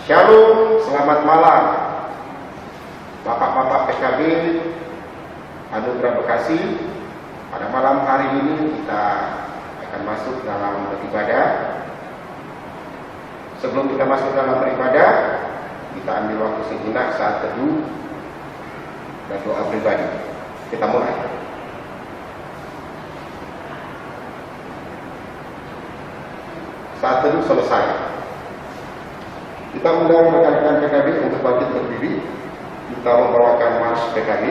Shalom, selamat malam Bapak-bapak PKB Anugerah Bekasi. Pada malam hari ini kita akan masuk dalam beribadah. Sebelum kita masuk dalam beribadah, kita ambil waktu sejenak saat teduh dan doa pribadi. Kita mulai. Saat teduh selesai, kita undang rekan-rekan PKB untuk bangkit berdiri. Kita membawakan mars PKB.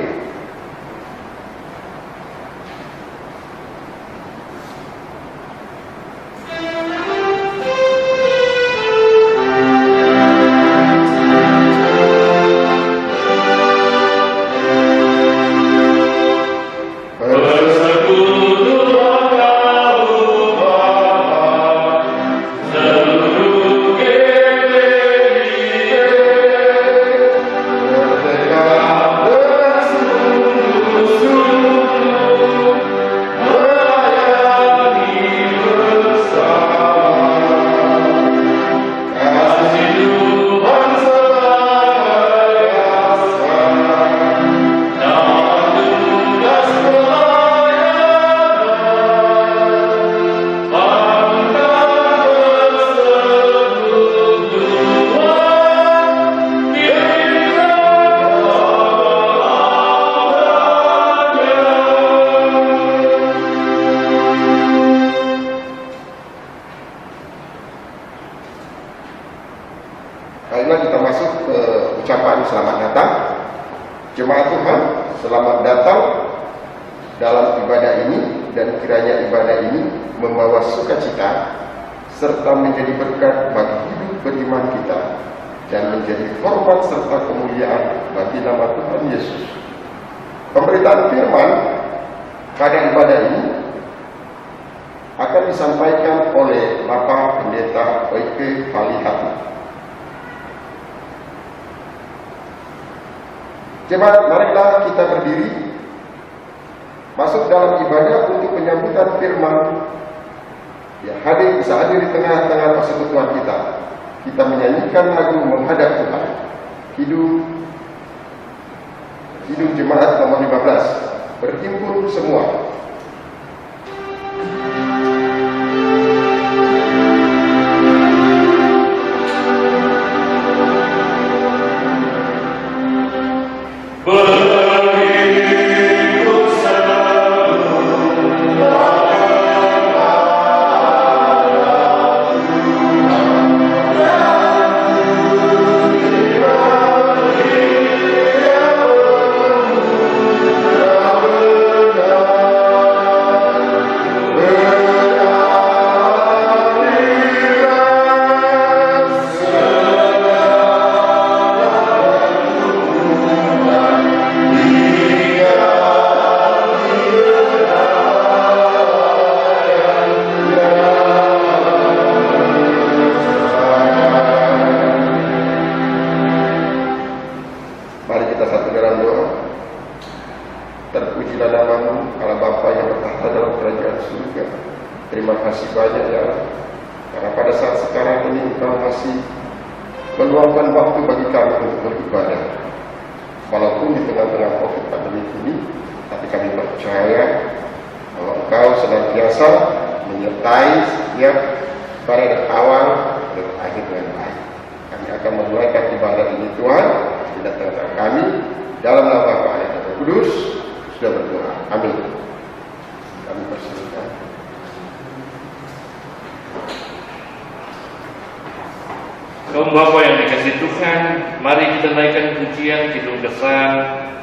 Baiklah, kita masuk ke ucapan selamat datang. Jemaat Tuhan, selamat datang dalam ibadah ini, dan kiranya ibadah ini membawa sukacita serta menjadi berkat bagi hidup beriman kita dan menjadi hormat serta kemuliaan bagi nama Tuhan Yesus. Pemberitaan firman pada ibadah ini akan disampaikan oleh Bapak Pendeta Oike Palihati. Jemaat, marilah kita berdiri masuk dalam ibadah untuk penyambutan firman yang bisa hadir di tengah-tengah persekutuan kita. Kita menyanyikan lagu menghadap Tuhan. Hidup jemaat nomor 15. Berhimpun semua. Terpujilah namamu, Allah Bapa yang bertahta dalam kerajaan surga. Terima kasih banyak ya Allah, karena pada saat sekarang ini Engkau masih meluangkan waktu bagi kami untuk beribadah. Walaupun di tengah-tengah COVID pandemi ini, tapi kami percaya bahwa Engkau senantiasa menyertai setiap ibadah dari awal dan akhir dengan baik. Kami akan memulaikan ibadah ini Tuhan di tengah-tengah kami, dalam nama Bapa dan Roh Kudus. Sudah berdoa. Amin. Kami persilakan. Kaum Bapa yang dikasih Tuhan, mari kita naikkan pujian Kidung Kesan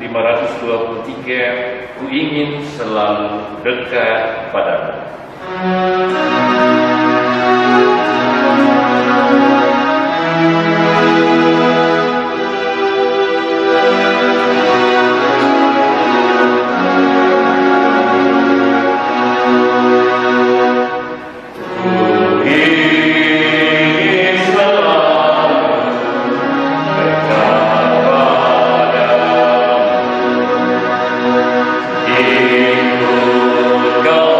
523, Ku ingin selalu dekat padamu. Kau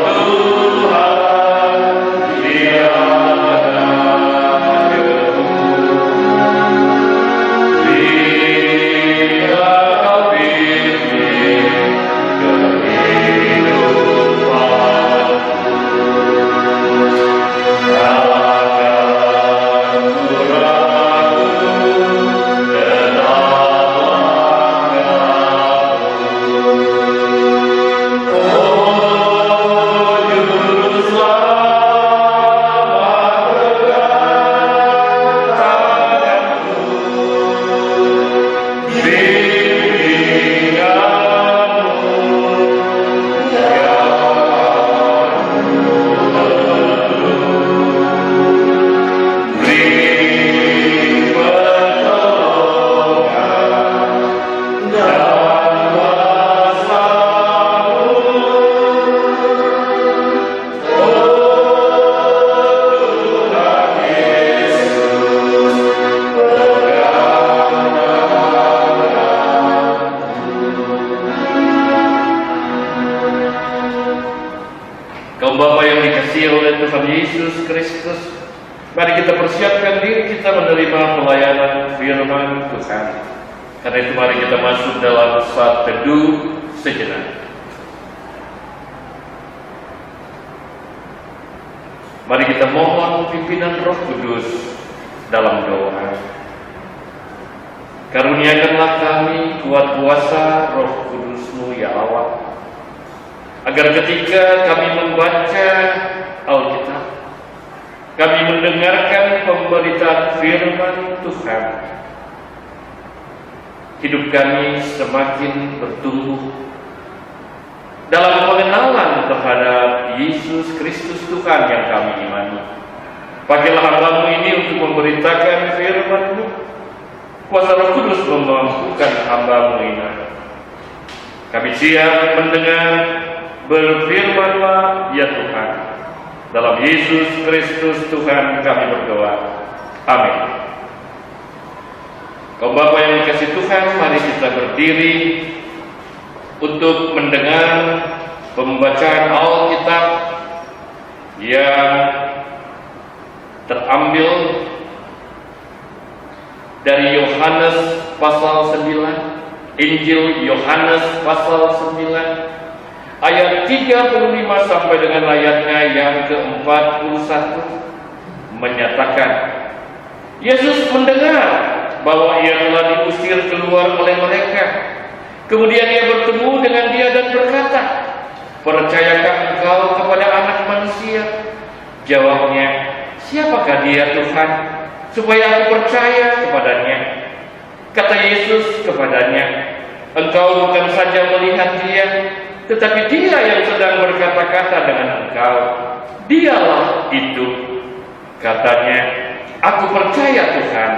Kaum Bapa yang dikasihi oleh Tuhan Yesus Kristus, mari kita persiapkan diri kita menerima pelayanan firman Tuhan. Karena itu mari kita masuk dalam saat teduh sejenak. Mari kita mohon pimpinan Roh Kudus dalam doa. Karuniakanlah kami kuat kuasa Roh Kudus-Mu ya Allah, agar ketika kami membaca Alkitab, kami mendengarkan pemberitaan firman Tuhan, hidup kami semakin bertumbuh dalam pengenalan terhadap Yesus Kristus Tuhan yang kami imani. Pakailah hamba-Mu ini untuk memberitakan firman-Mu. Kuasa Roh Kudus memampukan hamba-Mu ini. Kami siap mendengar, berfirman-Lah ya Tuhan. Dalam Yesus Kristus Tuhan kami berdoa. Amin. Kaum Bapa yang dikasihi Tuhan, mari kita berdiri untuk mendengar pembacaan Alkitab yang terambil dari Yohanes pasal 9, Injil Yohanes pasal 9, ayat 35 sampai dengan ayatnya yang ke-41, menyatakan Yesus mendengar bahwa ia telah diusir keluar oleh mereka. Kemudian ia bertemu dengan dia dan berkata, "Percayakah engkau kepada Anak Manusia?" Jawabnya, "Siapakah dia Tuhan, supaya aku percaya kepadanya?" Kata Yesus kepadanya, "Engkau bukan saja melihat dia, tetapi dia yang sedang berkata-kata dengan engkau. Dialah itu." Katanya, "Aku percaya Tuhan."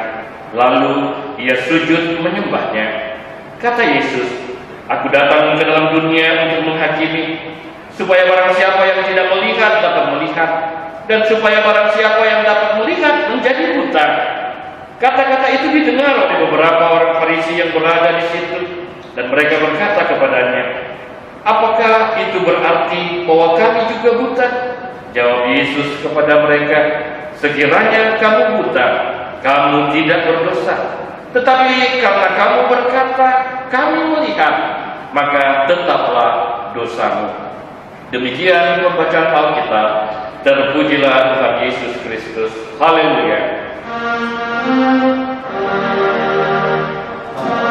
Lalu ia sujud menyembahnya. Kata Yesus, "Aku datang ke dalam dunia untuk menghakimi, supaya barang siapa yang tidak melihat dapat melihat, dan supaya barang siapa yang dapat melihat menjadi buta." Kata-kata itu didengar oleh beberapa orang Farisi yang berada di situ, dan mereka berkata kepadanya, "Apakah itu berarti bahwa kami juga buta?" Jawab Yesus kepada mereka, "Sekiranya kamu buta, kamu tidak berdosa. Tetapi karena kamu berkata, kami melihat, maka tetaplah dosamu." Demikian pembacaan Alkitab. Terpujilah Tuhan Yesus Kristus. Haleluya. Haleluya.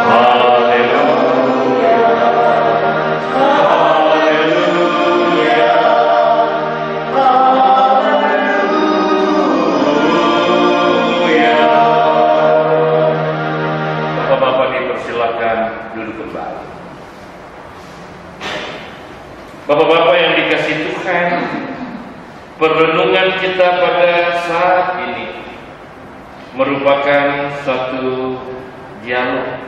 Haleluya. Haleluya. Bapak-bapak dipersilakan duduk kembali. Bapak-bapak yang dikasihi Tuhan, perenungan kita pada saat ini merupakan suatu dialog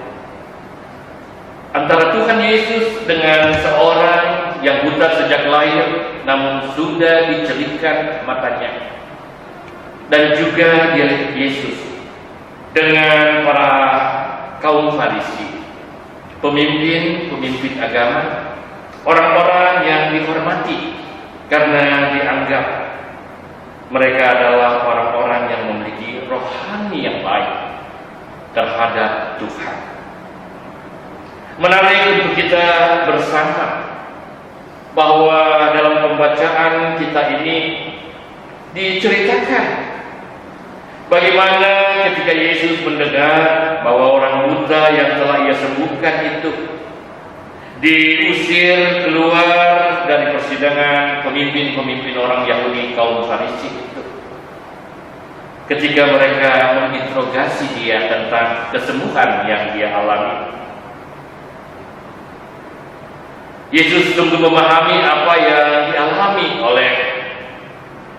antara Tuhan Yesus dengan seorang yang buta sejak lahir, namun sudah dicerihkan matanya, dan juga dialog Yesus dengan para kaum Farisi, pemimpin agama, orang-orang yang dihormati karena dianggap mereka adalah orang-orang yang memiliki rohani yang baik terhadap Tuhan. Menarik untuk kita bersama bahwa dalam pembacaan kita ini diceritakan bagaimana ketika Yesus mendengar bahwa orang buta yang telah ia sembuhkan itu diusir keluar dari persidangan pemimpin-pemimpin orang Yahudi kaum Farisi itu. Ketika mereka menginterogasi dia tentang kesembuhan yang dia alami, Yesus sungguh memahami apa yang dialami oleh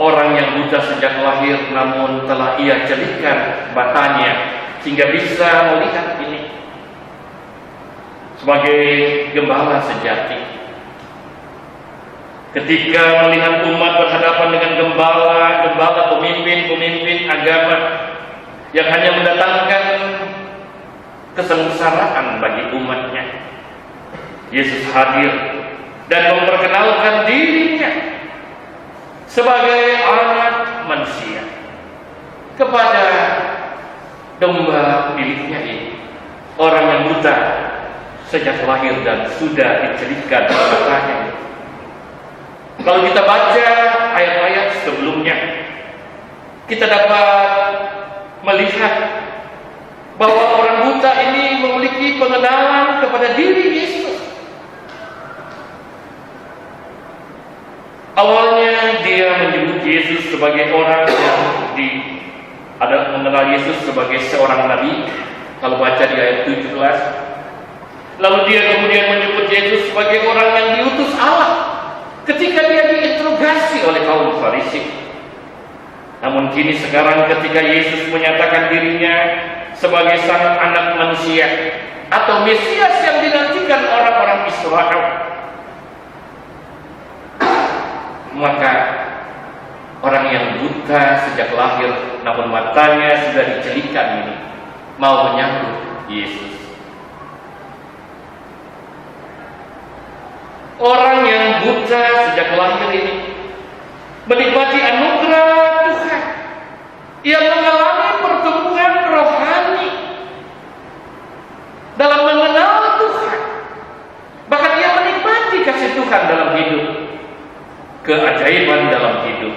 orang yang buta sejak lahir, namun telah ia cerihkan matanya sehingga bisa melihat ini. Sebagai gembala sejati, ketika melihat umat berhadapan dengan gembala pemimpin agama yang hanya mendatangkan kesengsaraan bagi umatnya, Yesus hadir dan memperkenalkan dirinya sebagai anak manusia kepada domba miliknya ini, orang yang buta sejak lahir dan sudah dicelitkan matanya. Kalau kita baca ayat-ayat sebelumnya, kita dapat melihat bahwa orang buta ini memiliki pengenalan kepada diri Yesus. Awalnya dia menyebut Yesus sebagai orang yang ada mengenal Yesus sebagai seorang nabi. Kalau baca di ayat 17, lalu dia kemudian menyebut Yesus sebagai orang yang diutus Allah ketika dia diinterogasi oleh kaum Farisi. Namun kini sekarang ketika Yesus menyatakan dirinya sebagai sang anak manusia atau Mesias yang dinantikan orang-orang Israel, maka orang yang buta sejak lahir namun matanya sudah dicelitkan ini mau menyambut Yesus. Orang yang buta sejak lahir ini menikmati anugerah Tuhan. Ia mengalami pertumbuhan rohani dalam mengenal Tuhan. Bahkan ia menikmati kasih Tuhan dalam hidup, keajaiban dalam hidup.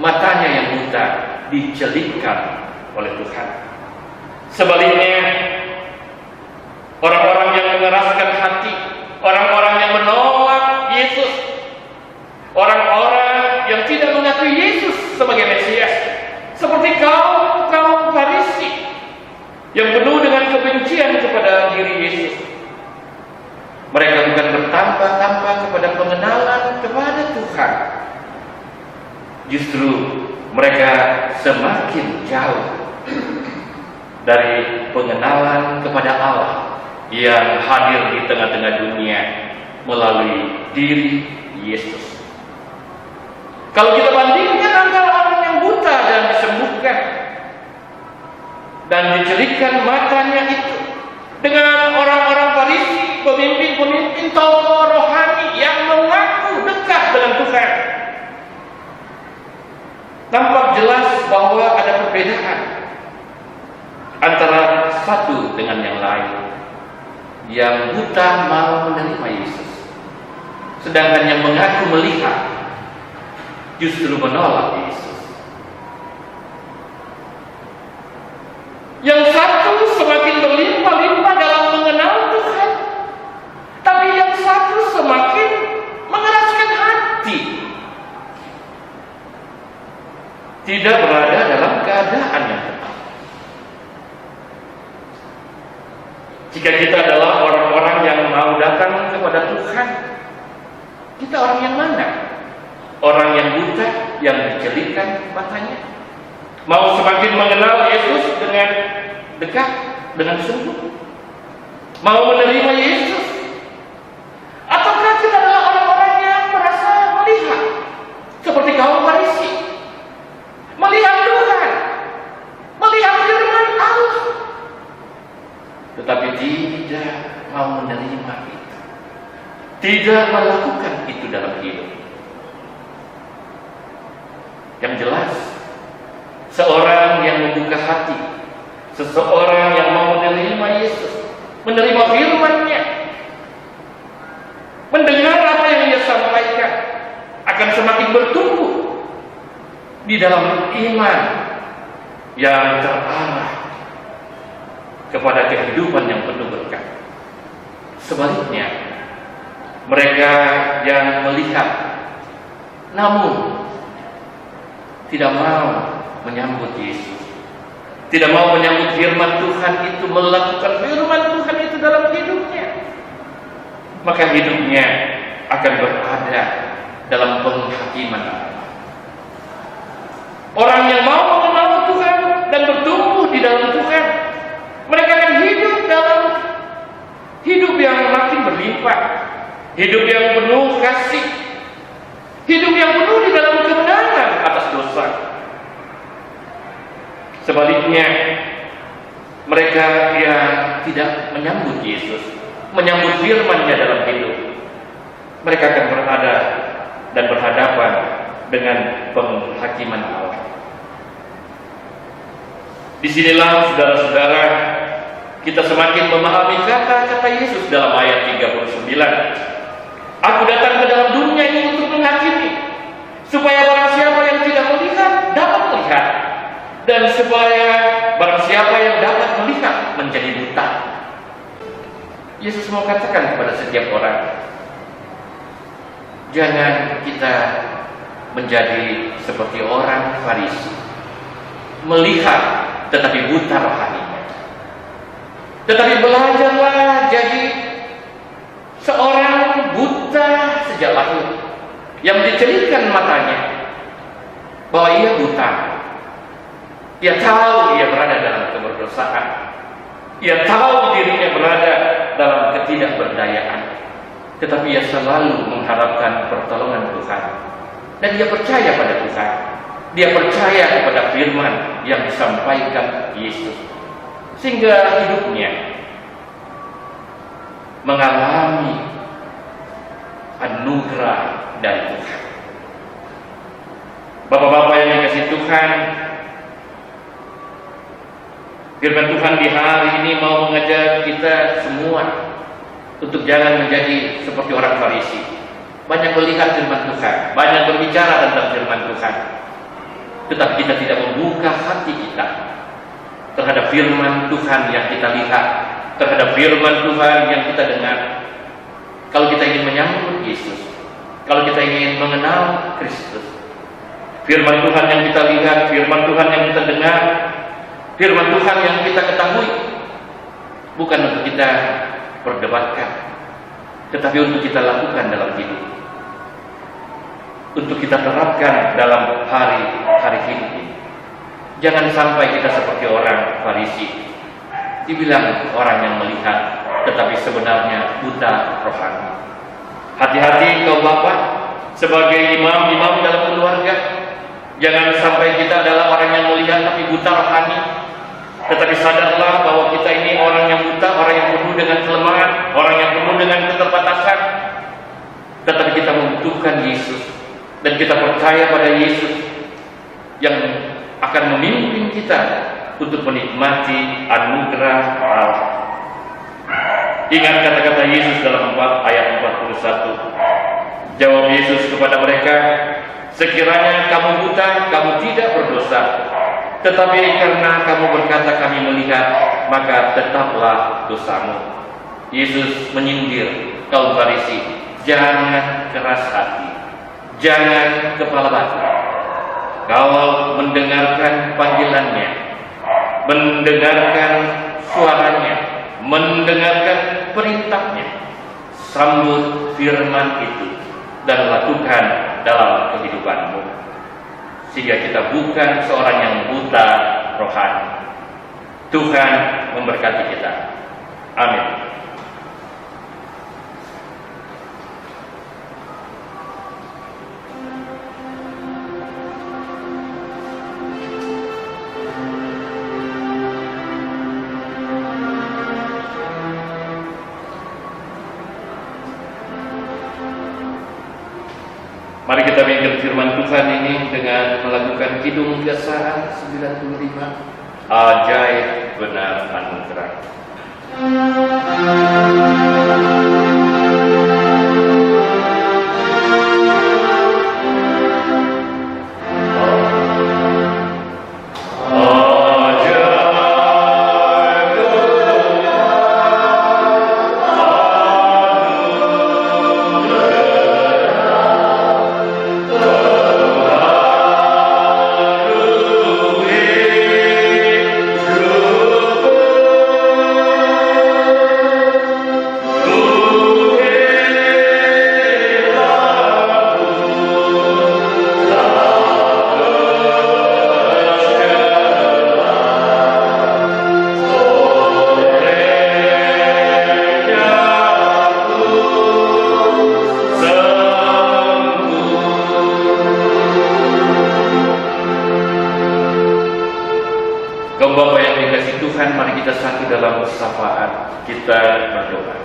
Matanya yang buta dicelitkan oleh Tuhan. Sebaliknya, orang-orang yang mengeraskan hati, orang-orang yang menolak Yesus, orang-orang yang tidak mengakui Yesus sebagai Mesias, seperti kaum Farisi yang penuh dengan kebencian kepada diri Yesus. Mereka bukan bertambah-tambah kepada pengenalan kepada Tuhan, justru mereka semakin jauh dari pengenalan kepada Allah yang hadir di tengah-tengah dunia melalui diri Yesus. Kalau kita bandingkan antara orang yang buta dan disembuhkan dan dicelitkan matanya itu dengan orang-orang Farisi, pemimpin-pemimpin tokoh rohani yang mengaku dekat dengan Tuhan, tampak jelas bahwa ada perbedaan antara satu dengan yang lain. Yang buta mau menerima Yesus, sedangkan yang mengaku melihat justru menolak Yesus. Yang satu semakin berlimpah-limpah dalam mengenal Tuhan, tapi yang satu semakin mengeraskan hati, tidak berada dalam keadaan yang tepat. Jika kita adalah orang-orang yang mau datang kepada Tuhan, kita orang yang mana? Orang yang buta, yang dicelitkan matanya, mau semakin mengenal Yesus dengan dekat, dengan sungguh, mau menerima Yesus, ataukah kita adalah orang-orang yang merasa melihat seperti kaum Farisi, melihat Tuhan, melihat firman Allah, tetapi tidak mau menerima itu, tidak melakukan itu dalam hidup. Yang jelas, seorang yang membuka hati, seseorang yang mau menerima Yesus, menerima firman-Nya, mendengar apa yang Dia sampaikan, akan semakin bertumbuh di dalam iman yang terarah kepada kehidupan yang penuh berkat. Sebaliknya, mereka yang melihat namun tidak mau menyambut Yesus, tidak mau menyambut firman Tuhan itu, melakukan firman Tuhan itu dalam hidupnya, maka hidupnya akan berada dalam penghakiman Allah. Orang yang mau mengenal Tuhan dan bertumbuh di dalam Tuhan, mereka akan hidup dalam hidup yang makin berlimpah, hidup yang penuh kasih, hidup yang penuh di dalam kebenaran atas dosa. Sebaliknya, mereka yang tidak menyambut Yesus, menyambut firman-Nya dalam hidup, mereka akan berada dan berhadapan dengan penghakiman Allah. Disinilah saudara-saudara, kita semakin memahami kata-kata Yesus dalam ayat 39. Aku datang ke dalam dunia ini untuk menghakimi, supaya barang siapa yang tidak melihat dapat melihat, dan supaya barang siapa yang dapat melihat menjadi buta. Yesus mau katakan kepada setiap orang, jangan kita menjadi seperti orang Farisi, melihat tetapi buta rohaninya. Tetapi belajarlah jadi seorang buta sejak lahir, yang dicelitkan matanya bahwa ia buta. Ia tahu ia berada dalam keberdosaan, ia tahu dirinya berada dalam ketidakberdayaan, tetapi ia selalu mengharapkan pertolongan Tuhan, dan ia percaya pada Tuhan. Dia percaya kepada firman yang disampaikan Yesus, sehingga hidupnya mengalami anugerah dari Tuhan. Bapak-bapak yang dikasihi Tuhan, firman Tuhan di hari ini mau mengajak kita semua untuk jangan menjadi seperti orang Farisi, banyak melihat firman Tuhan, banyak berbicara tentang firman Tuhan, tetapi kita tidak membuka hati kita terhadap firman Tuhan yang kita lihat, terhadap firman Tuhan yang kita dengar. Kalau kita ingin menyambut Yesus, kalau kita ingin mengenal Kristus, firman Tuhan yang kita lihat, firman Tuhan yang kita dengar, firman Tuhan yang kita ketahui, bukan untuk kita perdebatkan, tetapi untuk kita lakukan dalam hidup, untuk kita terapkan dalam hari-hari hidup ini. Jangan sampai kita seperti orang Farisi, dibilang orang yang melihat, tetapi sebenarnya buta rohani. Hati-hati kaum bapak, sebagai imam dalam keluarga, jangan sampai kita adalah orang yang melihat tapi buta rohani. Tetapi sadarlah bahwa kita ini orang yang buta, orang yang penuh dengan kelemahan, orang yang penuh dengan keterbatasan. Tetapi kita membutuhkan Yesus, dan kita percaya pada Yesus yang akan memimpin kita untuk menikmati anugerah Allah. Ingat kata-kata Yesus dalam ayat 41. Jawab Yesus kepada mereka, sekiranya kamu buta, kamu tidak berdosa. Tetapi karena kamu berkata kami melihat, maka tetaplah dosamu. Yesus menyindir kaum Farisi, jangan keras hati, jangan kepala batu. Kau mendengarkan panggilannya, mendengarkan suaranya, mendengarkan perintahnya, sambut firman itu dan lakukan dalam kehidupanmu, sehingga kita bukan seorang yang buta rohani. Tuhan memberkati kita. Amin. Mari kita mengingat firman Tuhan ini dengan melakukan kidung kesaran 95. Ajaib benar anugerah. Bapak yang dikasihi Tuhan, mari kita satu dalam syafaat kita berdoa.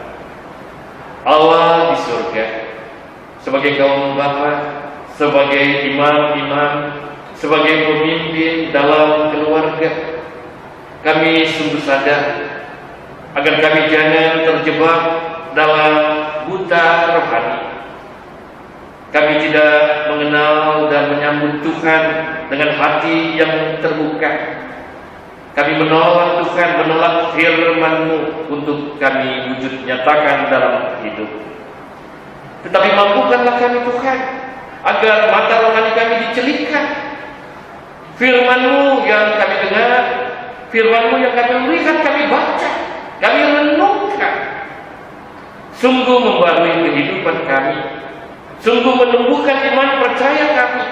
Allah di surga, sebagai kaum Bapa, sebagai imam-imam, sebagai pemimpin dalam keluarga. Kami sungguh sadar agar kami jangan terjebak dalam buta rohani. Kami tidak mengenal dan menyambut Tuhan dengan hati yang terbuka. Kami menolak Tuhan, menolak firman-Mu untuk kami wujud nyatakan dalam hidup. Tetapi mampukanlah kami Tuhan, agar mata rohani kami dicelikkan. Firman-Mu yang kami dengar, firman-Mu yang kami lihat, kami baca, kami renungkan, sungguh membarui kehidupan kami, sungguh menumbuhkan iman percaya kami,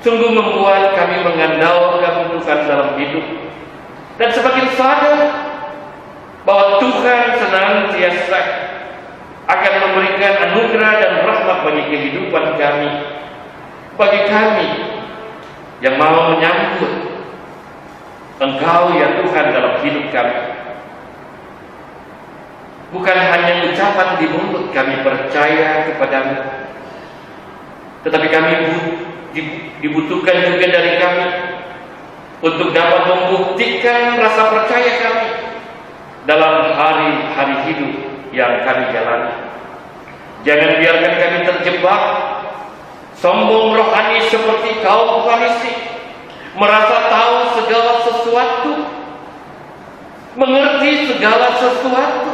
sungguh membuat kami mengandalkan Tuhan dalam hidup, dan semakin sadar bahwa Tuhan senantiasa akan memberikan anugerah dan rahmat bagi kehidupan kami, bagi kami yang mau menyambut Engkau ya Tuhan dalam hidup kami. Bukan hanya ucapan di mulut kami percaya kepadamu, tetapi kami dibutuhkan juga dari kami untuk dapat membuktikan rasa percaya kami dalam hari-hari hidup yang kami jalani. Jangan biarkan kami terjebak sombong rohani seperti kaum Farisi, merasa tahu segala sesuatu, mengerti segala sesuatu,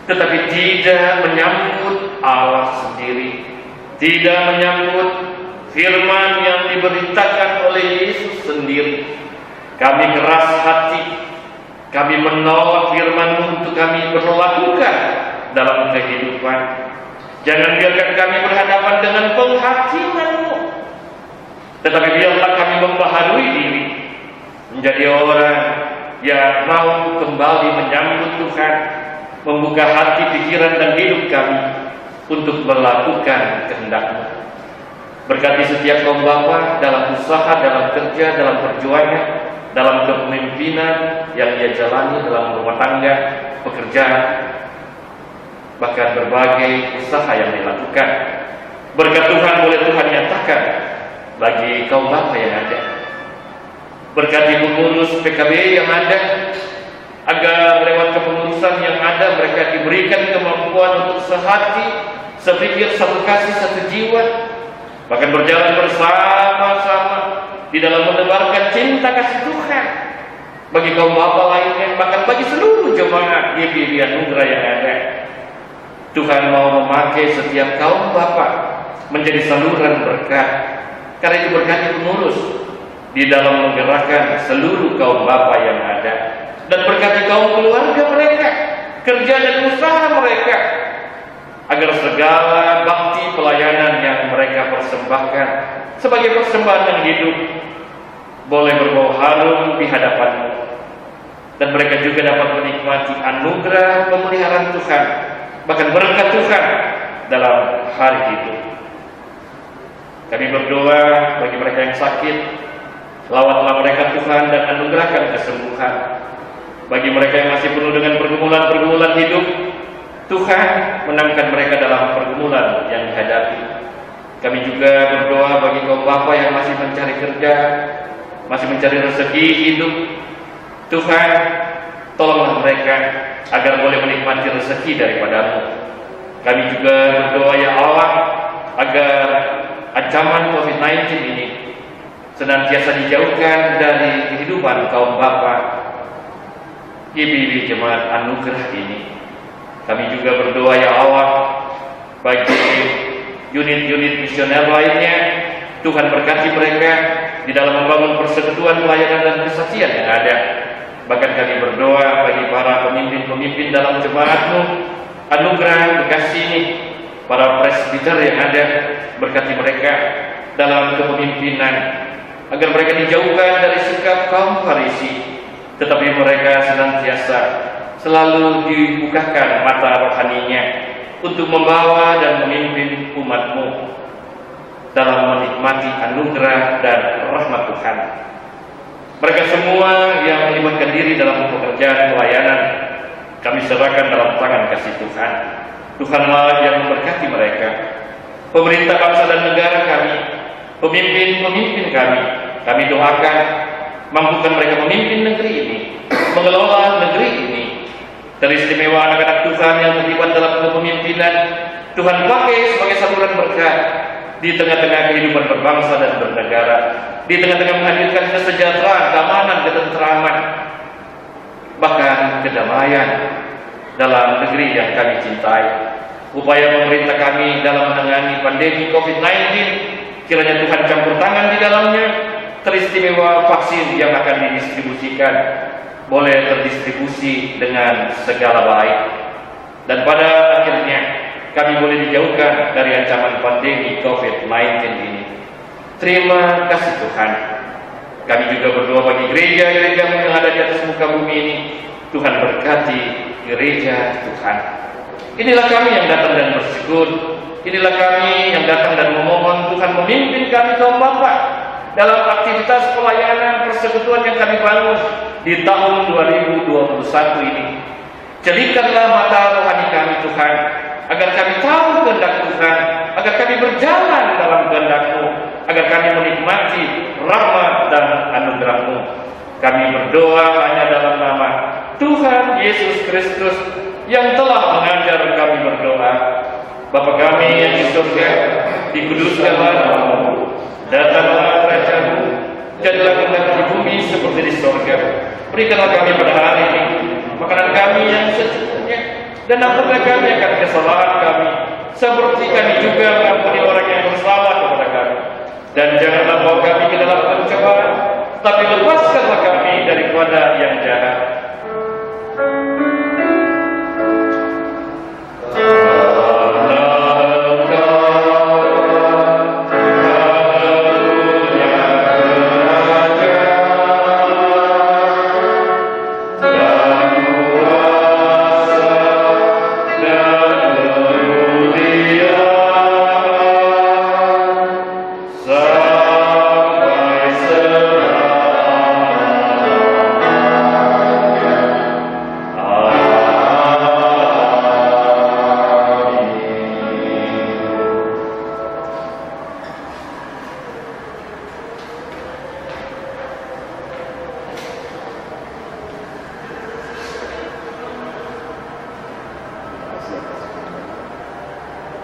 tetapi tidak menyambut Allah sendiri, tidak menyambut firman yang diberitakan oleh Yesus sendiri. Kami keras hati, kami menolak firman-Mu untuk kami berlakukan dalam kehidupan. Jangan biarkan kami berhadapan dengan penghakiman-Mu, tetapi biarlah kami membaharui diri menjadi orang yang mau kembali menyambut Tuhan, membuka hati, pikiran, dan hidup kami untuk melakukan kehendak-Mu. Berkati setiap kaum bapa dalam usaha, dalam kerja, dalam perjuangan, dalam kepemimpinan yang ia jalani dalam rumah tangga, pekerjaan, bahkan berbagai usaha yang dilakukan. Berkat Tuhan boleh Tuhan nyatakan bagi kaum bapa yang ada. Berkati pengurus PKB yang ada, agar lewat kepengurusan yang ada mereka diberikan kemampuan untuk sehati, sepikir, satu kasih, satu jiwa, bahkan berjalan bersama-sama di dalam menebarkan cinta kasih Tuhan bagi kaum bapa lainnya, bahkan bagi seluruh jemaat GBI Anugerah yang ada. Tuhan mau memakai setiap kaum bapa menjadi saluran berkat. Karena itu berkati pengurus di dalam menggerakkan seluruh kaum bapa yang ada, dan berkati kaum keluarga mereka, kerja dan usaha mereka, agar segala bakti pelayanan yang mereka persembahkan sebagai persembahan yang hidup boleh berbau harum di hadapan-Mu, dan mereka juga dapat menikmati anugerah pemeliharaan Tuhan, bahkan berkat Tuhan dalam hari itu. Kami berdoa bagi mereka yang sakit, lawatlah mereka Tuhan dan anugerahkan kesembuhan. Bagi mereka yang masih penuh dengan pergumulan-pergumulan hidup, Tuhan menangkan mereka dalam pergumulan yang dihadapi. Kami juga berdoa bagi kaum bapa yang masih mencari kerja, masih mencari rezeki hidup. Tuhan, tolonglah mereka agar boleh menikmati rezeki daripada-Mu. Kami juga berdoa ya Allah, agar ancaman COVID-19 ini senantiasa dijauhkan dari kehidupan kaum bapa GBI Jemaat Anugerah ini. Kami juga berdoa ya Allah bagi unit-unit misioner lainnya. Tuhan berkati mereka di dalam membangun persekutuan, pelayanan, dan kesaksian yang ada. Bahkan kami berdoa bagi para pemimpin-pemimpin dalam jemaat-Mu Anugerah Bekasi ini, para presbiter yang ada, berkati mereka dalam kepemimpinan, agar mereka dijauhkan dari sikap kaum Farisi, tetapi mereka senantiasa selalu dibukakan mata rohaninya untuk membawa dan memimpin umat-Mu dalam menikmati anugerah dan rahmat Tuhan. Mereka semua yang melibatkan diri dalam pekerjaan pelayanan, kami serahkan dalam tangan kasih Tuhan. Tuhanlah yang memberkati mereka. pemerintah bangsa dan negara kami, pemimpin-pemimpin kami doakan, mampukan mereka memimpin negeri ini, mengelola negeri ini. Teristimewa anak-anak Tuhan yang terlibat dalam kepemimpinan, Tuhan pakai sebagai saluran berkat di tengah-tengah kehidupan berbangsa dan bernegara, di tengah-tengah menghadirkan kesejahteraan, keamanan, ketenteraman, bahkan kedamaian dalam negeri yang kami cintai. Upaya pemerintah kami dalam menangani pandemi COVID-19, kiranya Tuhan campur tangan di dalamnya. Teristimewa vaksin yang akan didistribusikan boleh terdistribusi dengan segala baik, dan pada akhirnya kami boleh dijauhkan dari ancaman pandemi COVID-19 ini. Terima kasih Tuhan. Kami juga berdoa bagi gereja-gereja yang ada di atas muka bumi ini. Tuhan berkati gereja Tuhan. Inilah kami yang datang dan bersyukur. Inilah kami yang datang dan memohon Tuhan memimpin kami kaum Bapa dalam aktivitas pelayanan persekutuan yang kami bangun di tahun 2021 ini. Jelikanlah mata rohani kami Tuhan, agar kami tahu kehendak Tuhan, agar kami berjalan dalam kehendak-Mu, agar kami menikmati rahmat dan anugerah-Mu. Kami berdoa hanya dalam nama Tuhan Yesus Kristus yang telah mengajar kami berdoa. Bapa kami yang di surga, dikuduskanlah nama-Mu, datanglah kerajaan-Mu, jadilah kehendak-Mu di bumi seperti di surga. Berikanlah kami pada hari ini makanan kami yang secukupnya, dan ampunilah kami akan kesalahan kami, seperti kami juga mengampuni orang yang bersalah kepada kami. Dan janganlah bawa kami ke dalam pencobaan, tapi lepaskanlah kami daripada yang jahat.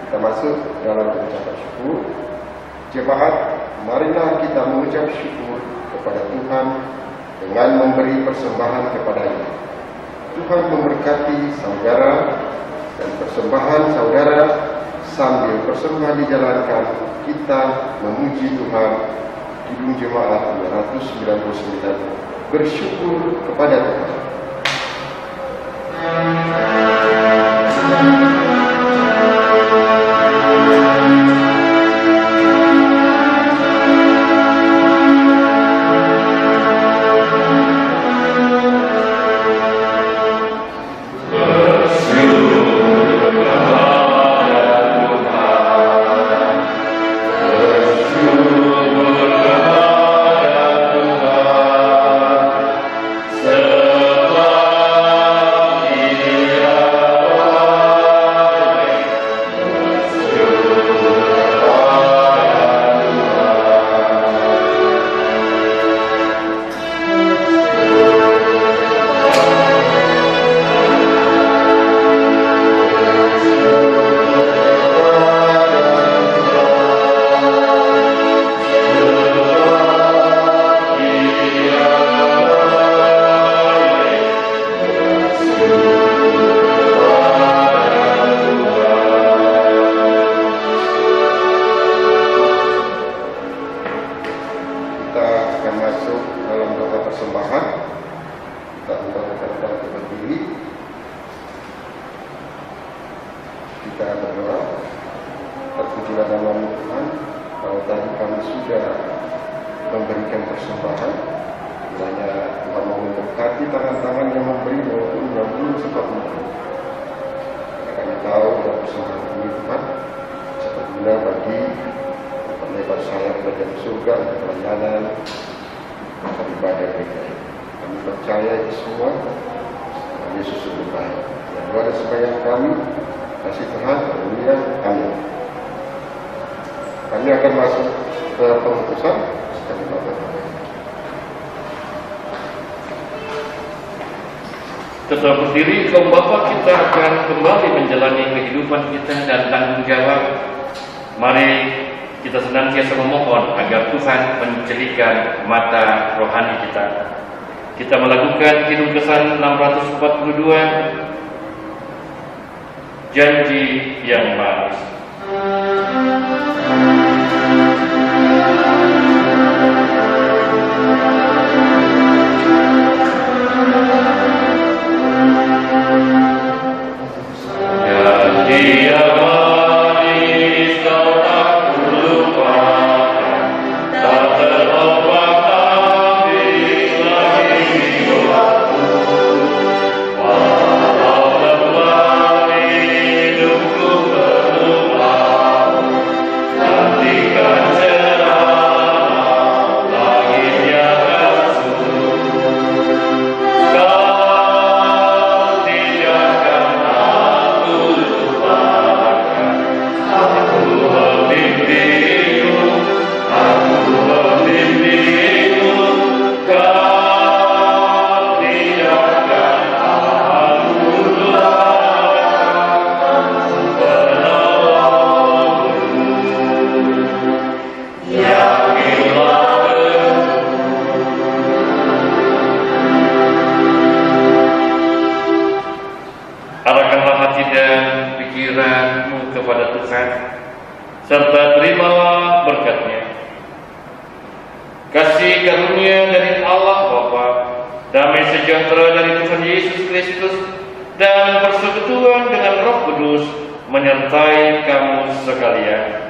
Kita masuk dalam ucapan syukur. Jemaat, marilah kita mengucap syukur kepada Tuhan dengan memberi persembahan kepada-Nya. Tuhan memberkati saudara dan persembahan saudara. Sambil persembahan dijalankan, kita memuji Tuhan. Kidung Jemaat 299, bersyukur kepada Tuhan. Kita berdoa. Terpujilah nama Tuhan. Kalau tadi kami sudah memberikan persembahan, kiranya Tuhan mau memberkati tangan-tangan yang memberi maupun yang belum sempat memberi. Kami tahu bahwa persembahan ini Tuhan sepertinya bagi lebar sayap kerajaan surga untuk pelayanan dan ibadah mereka. Kami percaya itu semua Yesus lebih baik. Dan doa dan sembahyang kami, kasih Tuhan, haleluya, amin. Kami akan masuk ke pengutusan. Kami bapak. Tetap berdiri, kaum bapak, kita akan kembali menjalani kehidupan kita dan tanggung jawab. Mari kita senantiasa memohon agar Tuhan menjadikan mata rohani kita. Kita melakukan Kidung Kesan 642, janji yang manis. Janji yang manis kau tak lupakan, tak terlupakan di langit jiwaku. Walau lelah hidupku penuh laut, nantikan cerah langit yang rasul. Kau tidakkan aku lupakan, aku memimpimu, kau tidakkan aku lupakan, penolongku. Yakinlah arahkanlah hati dan pikiranmu kepada Tuhan, serta terimalah berkat-Nya. Kasih karunia dari Allah Bapa, damai sejahtera dari Tuhan Yesus Kristus, dan persekutuan dengan Roh Kudus menyertai kamu sekalian.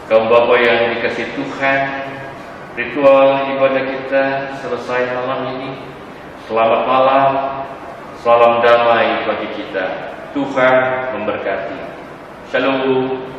Kaum Bapa yang dikasih Tuhan, ritual ibadah kita selesai malam ini. Selamat malam, salam damai bagi kita. Tuhan memberkati. Shalom.